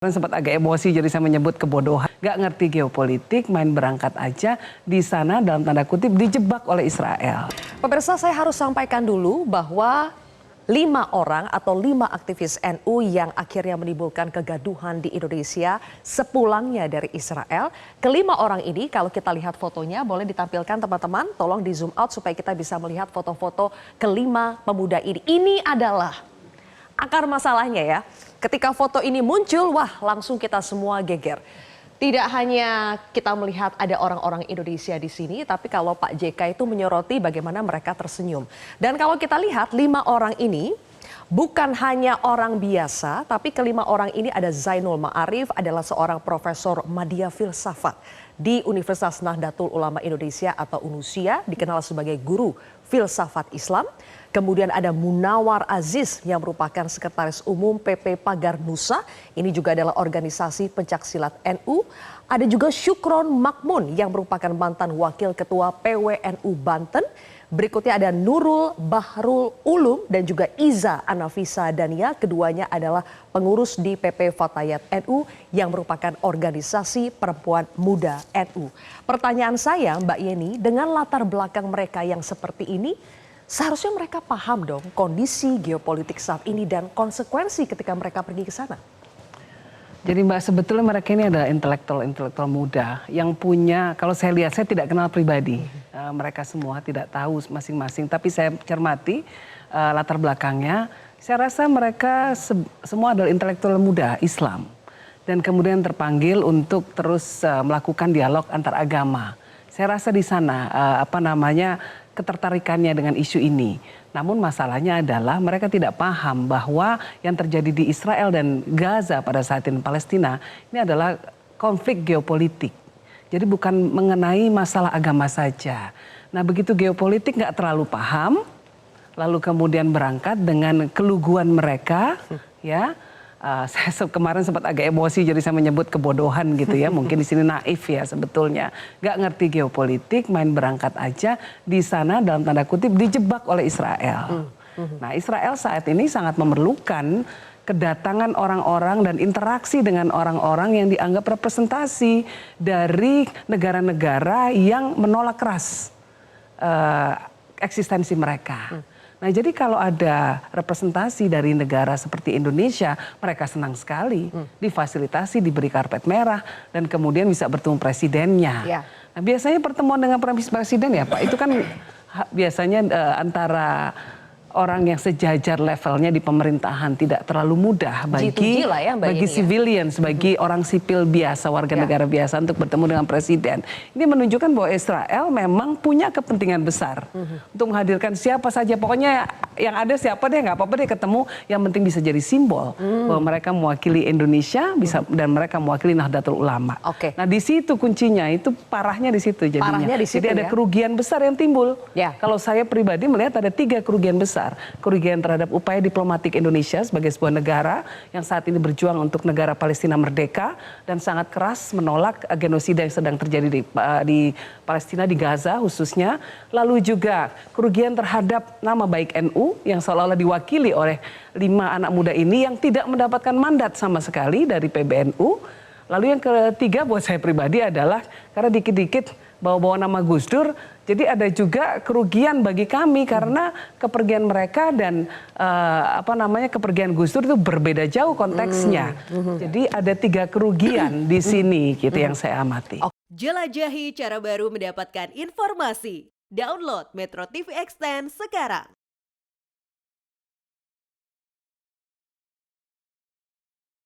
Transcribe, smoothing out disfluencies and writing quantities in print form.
Sempat agak emosi jadi saya menyebut kebodohan. Gak ngerti geopolitik, main berangkat aja di sana dalam tanda kutip dijebak oleh Israel. Pemirsa, saya harus sampaikan dulu bahwa 5 orang atau 5 aktivis NU yang akhirnya menimbulkan kegaduhan di Indonesia sepulangnya dari Israel. Kelima orang ini kalau kita lihat fotonya boleh ditampilkan teman-teman, tolong di zoom out supaya kita bisa melihat foto-foto kelima pemuda ini. Ini adalah akar masalahnya ya. Ketika foto ini muncul, wah langsung kita semua geger. Tidak hanya kita melihat ada orang-orang Indonesia di sini, tapi kalau Pak JK itu menyoroti bagaimana mereka tersenyum. Dan kalau kita lihat 5 orang ini bukan hanya orang biasa, tapi kelima orang ini ada Zainul Ma'arif, adalah seorang profesor Madya Filsafat di Universitas Nahdlatul Ulama Indonesia atau UNUSIA, dikenal sebagai guru filsafat Islam. Kemudian ada Munawar Aziz yang merupakan Sekretaris Umum PP Pagar Nusa. Ini juga adalah organisasi pencaksilat NU. Ada juga Syukron Makmun yang merupakan mantan Wakil Ketua PWNU Banten. Berikutnya ada Nurul Bahrul Ulum dan juga Iza Anafisa Dania. Keduanya adalah pengurus di PP Fatayat NU yang merupakan organisasi perempuan muda NU. Pertanyaan saya Mbak Yeni, dengan latar belakang mereka yang seperti ini, seharusnya mereka paham dong kondisi geopolitik saat ini dan konsekuensi ketika mereka pergi ke sana. Jadi Mbak, sebetulnya mereka ini adalah intelektual muda yang punya, kalau saya lihat, saya tidak kenal pribadi. Mereka semua tidak tahu masing-masing, tapi saya cermati latar belakangnya. Saya rasa mereka semua adalah intelektual muda Islam. Dan kemudian terpanggil untuk terus melakukan dialog antar agama. Saya rasa di sana ketertarikannya dengan isu ini. Namun masalahnya adalah mereka tidak paham bahwa yang terjadi di Israel dan Gaza pada saat ini Palestina ini adalah konflik geopolitik. Jadi bukan mengenai masalah agama saja. Nah begitu geopolitik nggak terlalu paham, lalu kemudian berangkat dengan keluguan mereka, ya. Saya kemarin sempat agak emosi jadi saya menyebut kebodohan gitu ya. Mungkin di sini naif ya sebetulnya. Gak ngerti geopolitik, main berangkat aja di sana dalam tanda kutip dijebak oleh Israel. Nah Israel saat ini sangat memerlukan kedatangan orang-orang dan interaksi dengan orang-orang yang dianggap representasi dari negara-negara yang menolak keras eksistensi mereka. Nah jadi kalau ada representasi dari negara seperti Indonesia, mereka senang sekali difasilitasi, diberi karpet merah, dan kemudian bisa bertemu presidennya. Ya. Nah, biasanya pertemuan dengan presiden ya Pak, itu kan biasanya antara orang yang sejajar levelnya di pemerintahan, tidak terlalu mudah bagi civilians, bagi orang sipil biasa, warga negara biasa untuk bertemu dengan presiden. Ini menunjukkan bahwa Israel memang punya kepentingan besar untuk menghadirkan siapa saja, pokoknya yang ada siapa deh, nggak apa-apa deh ketemu, yang penting bisa jadi simbol bahwa mereka mewakili Indonesia dan mereka mewakili Nahdlatul Ulama. Nah di situ kuncinya, itu parahnya di situ jadinya. Jadi ada kerugian besar yang timbul. Kalau saya pribadi melihat ada 3 kerugian besar. Kerugian terhadap upaya diplomatik Indonesia sebagai sebuah negara yang saat ini berjuang untuk negara Palestina merdeka dan sangat keras menolak genosida yang sedang terjadi di Palestina, di Gaza khususnya. Lalu juga kerugian terhadap nama baik NU yang seolah-olah diwakili oleh 5 anak muda ini yang tidak mendapatkan mandat sama sekali dari PBNU. Lalu yang ketiga buat saya pribadi adalah karena dikit-dikit bawa-bawa nama Gus Dur, jadi ada juga kerugian bagi kami karena kepergian mereka dan kepergian Gus Dur itu berbeda jauh konteksnya. Jadi ada 3 kerugian di sini gitu yang saya amati. Jelajahi cara baru mendapatkan informasi. Download Metro TV Extend sekarang.